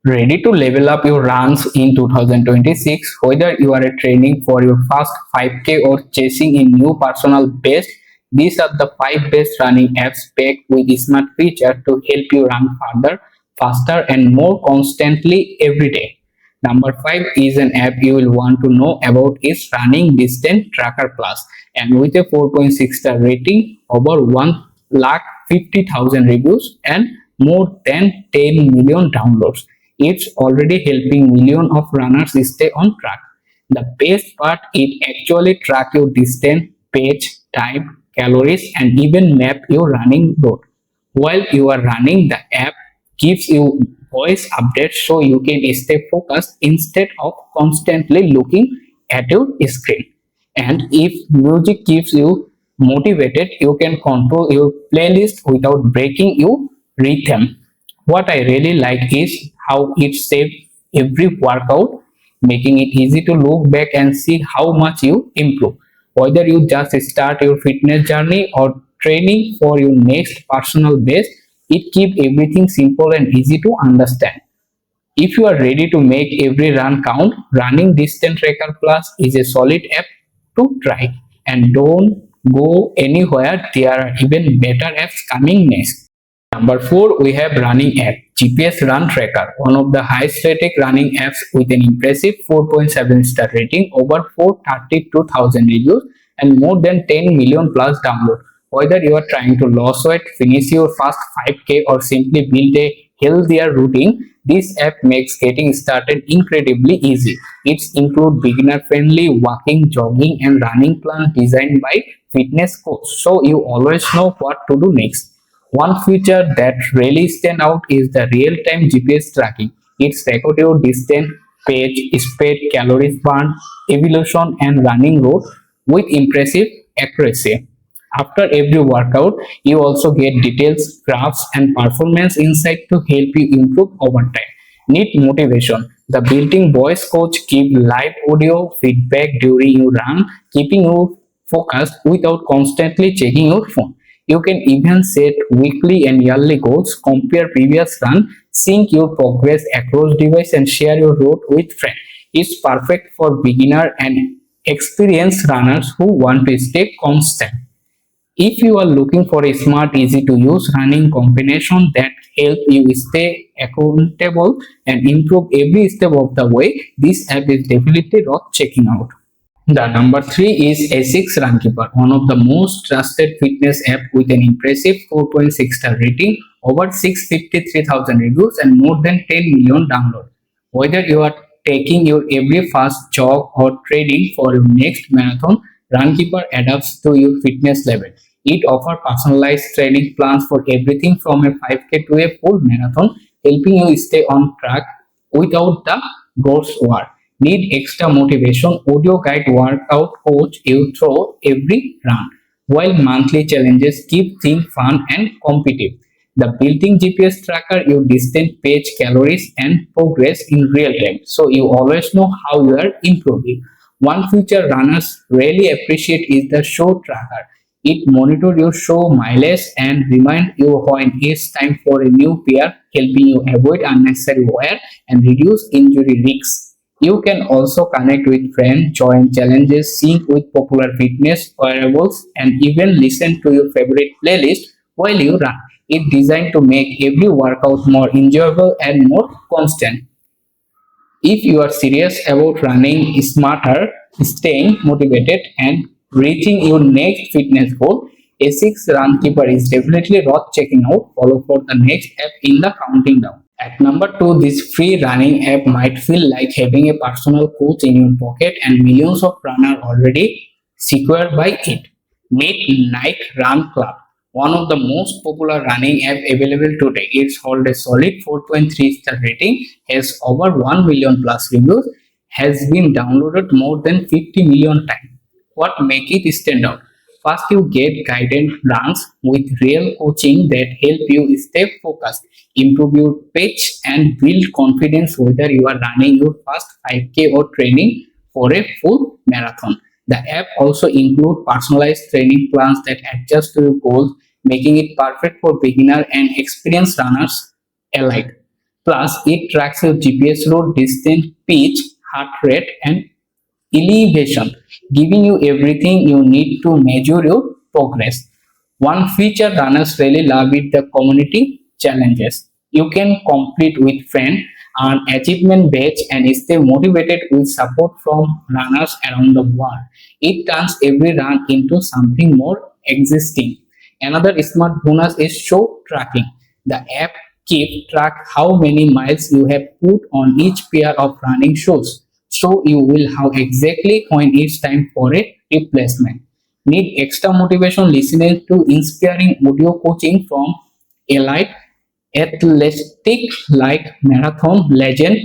Ready to level up your runs in 2026? Whether you are training for your first 5K or chasing a new personal best, these are the 5 best running apps packed with smart features to help you run further, faster, and more constantly every day. Number 5 is an app you will want to know about is Running Distance Tracker Plus, and with a 4.6 star rating, over 1,50,000 reviews, and more than 10 million downloads. It's already helping millions of runners stay on track. The best part, it actually track your distance, pace, time, calories, and even map your running route. While you are running, the app gives you voice updates so you can stay focused instead of constantly looking at your screen. And if music keeps you motivated, you can control your playlist without breaking your rhythm. What I really like is how it saves every workout, making it easy to look back and see how much you improve. Whether you just start your fitness journey or training for your next personal best, it keeps everything simple and easy to understand. If you are ready to make every run count, Running Distance Tracker Plus is a solid app to try. And don't go anywhere, there are even better apps coming next. Number 4, we have Running App, GPS Run Tracker, one of the highest rated running apps with an impressive 4.7 star rating, over 432,000 reviews, and more than 10 million plus downloads. Whether you are trying to lose weight, finish your first 5K, or simply build a healthier routine, this app makes getting started incredibly easy. It's include beginner-friendly walking, jogging, and running plans designed by fitness coach, so you always know what to do next. One feature that really stands out is the real-time GPS tracking. It's record your distance, page, speed, calories burned, evolution, and running route with impressive accuracy. After every workout, you also get details, graphs, and performance insight to help you improve over time. Need motivation. The built-in voice coach gives live audio feedback during your run, keeping you focused without constantly checking your phone. You can even set weekly and yearly goals, compare previous run, sync your progress across device, and share your route with friends. It's perfect for beginner and experienced runners who want to stay constant. If you are looking for a smart, easy to use running combination that help you stay accountable and improve every step of the way, this app is definitely worth checking out. The number 3 is AS6 Run Keeper, one of the most trusted fitness app with an impressive 4.6 star rating, over 653,000 reviews, and more than 10 million downloads. Whether you are taking your every fast jog or training for your next marathon, Runkeeper adapts to your fitness level. It offers personalized training plans for everything from a 5K to a full marathon, helping you stay on track without the work. Need extra motivation? Audio guide workout coach you through every run, while monthly challenges keep things fun and competitive. The built-in GPS tracker your distance, page, calories, and progress in real time, so you always know how you are improving. One feature runners really appreciate is the show tracker. It monitors your show mileage and remind you when it's time for a new pair, helping you avoid unnecessary wear and reduce injury risks. You can also connect with friends, join challenges, sync with popular fitness wearables, and even listen to your favorite playlist while you run. It's designed to make every workout more enjoyable and more constant. If you are serious about running smarter, staying motivated, and reaching your next fitness goal, A6 Run Keeper is definitely worth checking out. Follow for the next app in the counting down. At number 2, this free running app might feel like having a personal coach in your pocket, and millions of runners already secured by it. Meet Night Run Club, one of the most popular running app available today. It's hold a solid 4.3 star rating, has over 1 million plus reviews, has been downloaded more than 50 million times. What make it stand out? First, you get guided runs with real coaching that help you stay focused, improve your pitch, and build confidence whether you are running your first 5K or training for a full marathon. The app also includes personalized training plans that adjust to your goals, making it perfect for beginner and experienced runners alike. Plus, it tracks your GPS route, distance, pitch, heart rate, and elevation, giving you everything you need to measure your progress. One feature runners really love is the community challenges. You can complete with friends, earn achievement badge, and stay motivated with support from runners around the world. It turns every run into something more existing. Another smart bonus is show tracking. The app keeps track how many miles you have put on each pair of running shoes, so you will have exactly when it's time for a replacement. Need extra motivation listening to inspiring audio coaching from elite athletic like marathon legend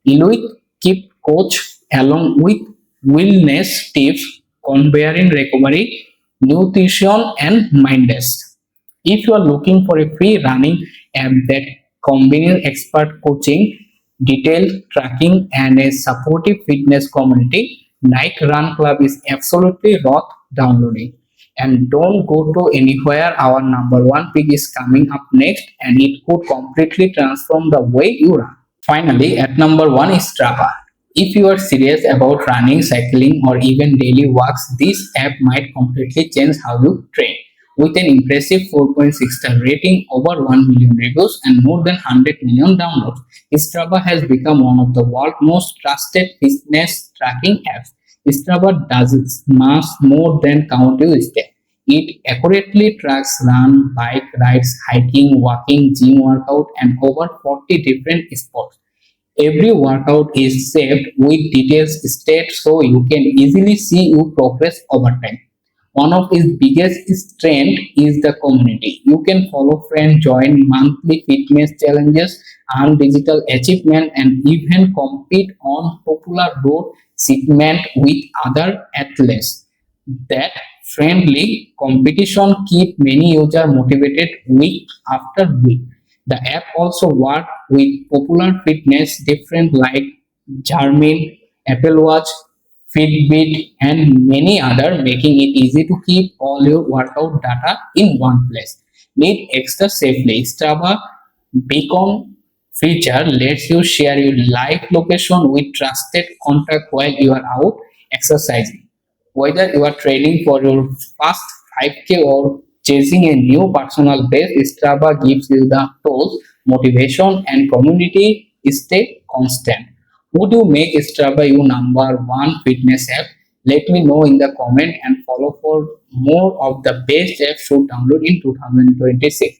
Inuit keep coach along with wellness tips, comparing recovery, nutrition, and mindest. If you are looking for a free running app that combines expert coaching, detailed tracking, and a supportive fitness community, Nike Run Club is absolutely worth downloading. And don't go to anywhere, our number one pick is coming up next, and it could completely transform the way you run. Finally, at number one is Strava. If you are serious about running, cycling, or even daily walks, this app might completely change how you train. With an impressive 4.6 star rating, over 1 million reviews, and more than 100 million downloads, Strava has become one of the world's most trusted fitness tracking apps. Strava does much more than count your steps. It accurately tracks run, bike rides, hiking, walking, gym workout, and over 40 different sports. Every workout is saved with details state so you can easily see your progress over time. One of its biggest strengths is the community. You can follow friends, join monthly fitness challenges, earn digital achievement, and even compete on popular road segment with other athletes. That friendly competition keep many users motivated week after week. The app also works with popular fitness different like Garmin, Apple Watch, Fitbit, and many other, making it easy to keep all your workout data in one place. Need extra safely. Strava Beacon feature lets you share your live location with trusted contact while you are out exercising. Whether you are training for your first 5K or chasing a new personal best, Strava gives you the tools, motivation, and community stay constant. Would you make Strava your number one fitness app? Let me know in the comment and follow for more of the best apps to download in 2026.